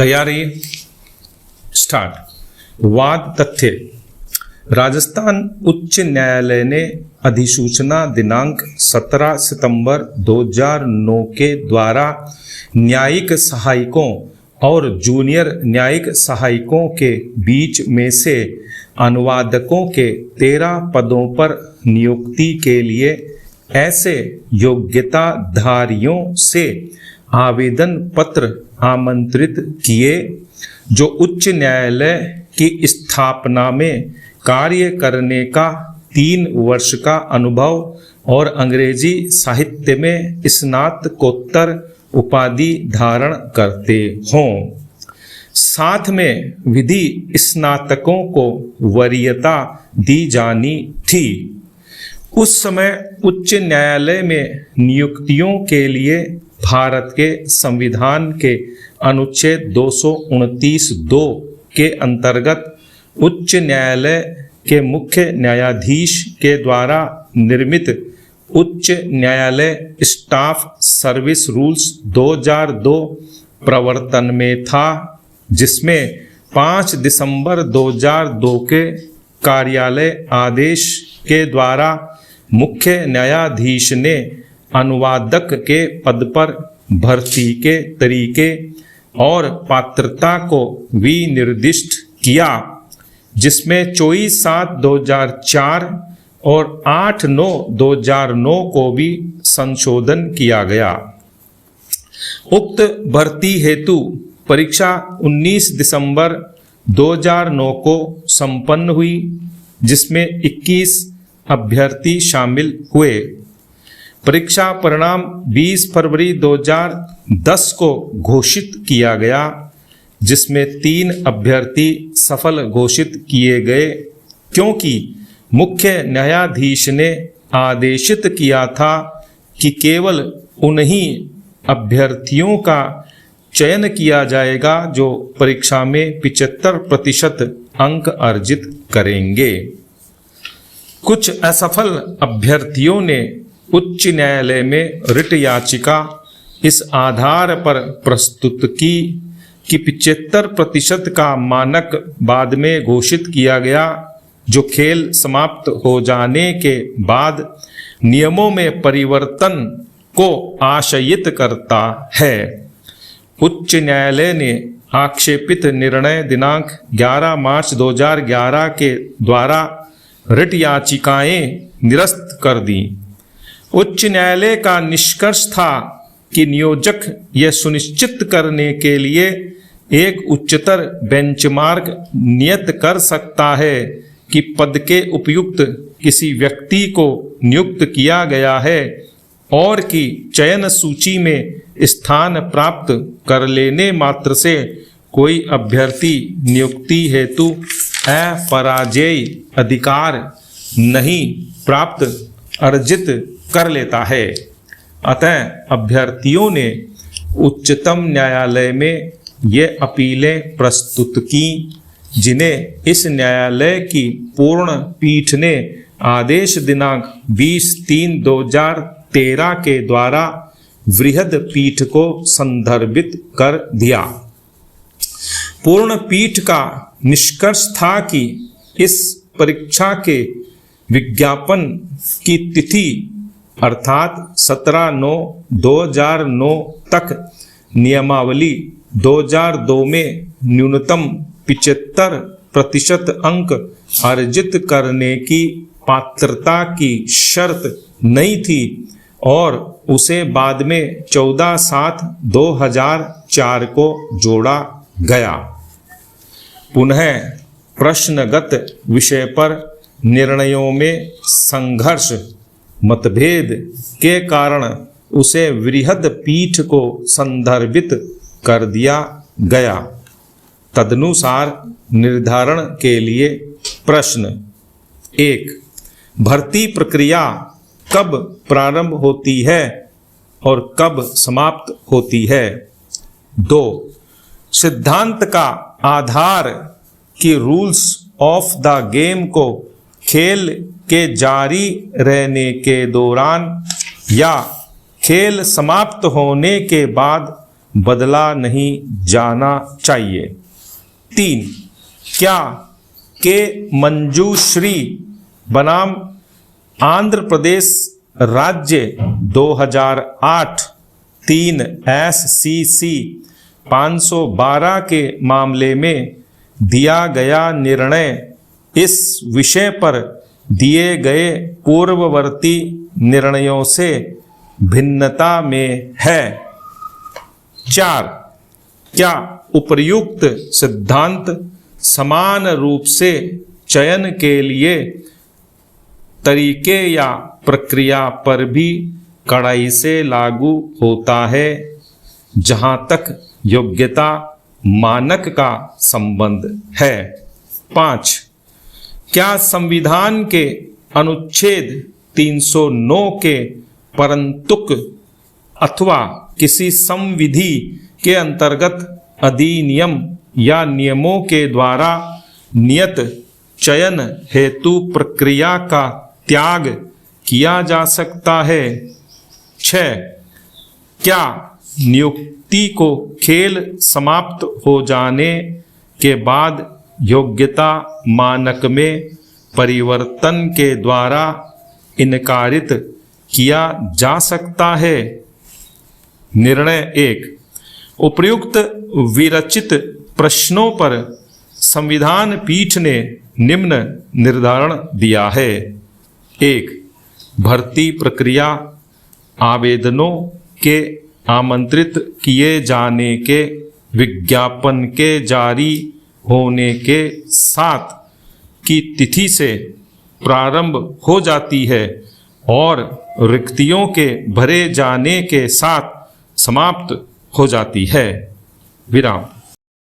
तैयारी स्टार्ट। वाद तथ्य। राजस्थान उच्च न्यायालय ने अधिसूचना दिनांक 17 सितंबर 2009 के द्वारा न्यायिक सहायकों और जूनियर न्यायिक सहायकों के बीच में से अनुवादकों के 13 पदों पर नियुक्ति के लिए ऐसे योग्यताधारियों से आवेदन पत्र आमंत्रित किए जो उच्च न्यायालय की स्थापना में कार्य करने का 3 वर्ष का अनुभव और अंग्रेजी साहित्य में स्नातकोत्तर उपाधि धारण करते हों। साथ में विधि स्नातकों को वरीयता दी जानी थी। उस समय उच्च न्यायालय में नियुक्तियों के लिए भारत के संविधान के अनुच्छेद 229(2) के अंतर्गत उच्च न्यायालय के मुख्य न्यायाधीश के द्वारा निर्मित उच्च न्यायालय स्टाफ सर्विस रूल्स 2002 प्रवर्तन में था, जिसमें 5 दिसंबर 2002 के कार्यालय आदेश के द्वारा मुख्य न्यायाधीश ने अनुवादक के पद पर भर्ती के तरीके और पात्रता को विनिर्दिष्ट किया, जिसमें 24/7/2004 और 8/9/2009 को भी संशोधन किया गया। उक्त भर्ती हेतु परीक्षा 19 दिसंबर 2009 को संपन्न हुई, जिसमें 21 अभ्यर्थी शामिल हुए। परीक्षा परिणाम 20 फरवरी 2010 को घोषित किया गया, जिसमें 3 अभ्यर्थी सफल घोषित किए गए, क्योंकि मुख्य न्यायाधीश ने आदेशित किया था कि केवल उन्हीं अभ्यर्थियों का चयन किया जाएगा जो परीक्षा में 75% अंक अर्जित करेंगे। कुछ असफल अभ्यर्थियों ने उच्च न्यायालय में रिट याचिका इस आधार पर प्रस्तुत की कि 75% का मानक बाद में घोषित किया गया, जो खेल समाप्त हो जाने के बाद नियमों में परिवर्तन को आशयित करता है। उच्च न्यायालय ने आक्षेपित निर्णय दिनांक 11 मार्च 2011 के द्वारा रिट याचिकाएं निरस्त कर दी। उच्च न्यायालय का निष्कर्ष था कि नियोजक यह सुनिश्चित करने के लिए एक उच्चतर बेंचमार्क नियत कर सकता है कि पद के उपयुक्त किसी व्यक्ति को नियुक्त किया गया है और कि चयन सूची में स्थान प्राप्त कर लेने मात्र से कोई अभ्यर्थी नियुक्ति हेतु अपराजेय अधिकार नहीं प्राप्त अर्जित कर लेता है। अतः अभ्यर्थियों ने उच्चतम न्यायालय में ये अपीलें प्रस्तुत की, जिन्हें इस न्यायालय की पूर्ण पीठ ने आदेश दिनांक 20/3/2013 के द्वारा वृहद पीठ को संदर्भित कर दिया। पूर्ण पीठ का निष्कर्ष था कि इस परीक्षा के विज्ञापन की तिथि अर्थात 17/9/2009 तक नियमावली 2002 में न्यूनतम 75% अंक अर्जित करने की पात्रता की शर्त नहीं थी और उसे बाद में 14/7/2004 को जोड़ा गया। पुनः प्रश्नगत विषय पर निर्णयों में संघर्ष मतभेद के कारण उसे वृहद पीठ को संदर्भित कर दिया गया। तदनुसार निर्धारण के लिए प्रश्न 1. भर्ती प्रक्रिया कब प्रारंभ होती है और कब समाप्त होती है? 2. सिद्धांत का आधार कि रूल्स ऑफ द गेम को खेल के जारी रहने के दौरान या खेल समाप्त होने के बाद बदला नहीं जाना चाहिए। 3. क्या के मंजूश्री बनाम आंध्र प्रदेश राज्य 2008 3 SCC 512 के मामले में दिया गया निर्णय इस विषय पर दिए गए पूर्ववर्ती निर्णयों से भिन्नता में है? 4. क्या उपर्युक्त सिद्धांत समान रूप से चयन के लिए तरीके या प्रक्रिया पर भी कड़ाई से लागू होता है जहां तक योग्यता मानक का संबंध है? 5. क्या संविधान के अनुच्छेद 309 के परंतुक अथवा किसी संविधि के अंतर्गत अधिनियम या नियमों के द्वारा नियत चयन हेतु प्रक्रिया का त्याग किया जा सकता है? 6. क्या नियुक्ति को खेल समाप्त हो जाने के बाद योग्यता मानक में परिवर्तन के द्वारा इनकारित किया जा सकता है? निर्णय 1. उपर्युक्त विरचित प्रश्नों पर संविधान पीठ ने निम्न निर्धारण दिया है। 1. भर्ती प्रक्रिया आवेदनों के आमंत्रित किए जाने के विज्ञापन के जारी होने के साथ की तिथि से प्रारंभ हो जाती है और रिक्तियों के भरे जाने के साथ समाप्त हो जाती है। विराम।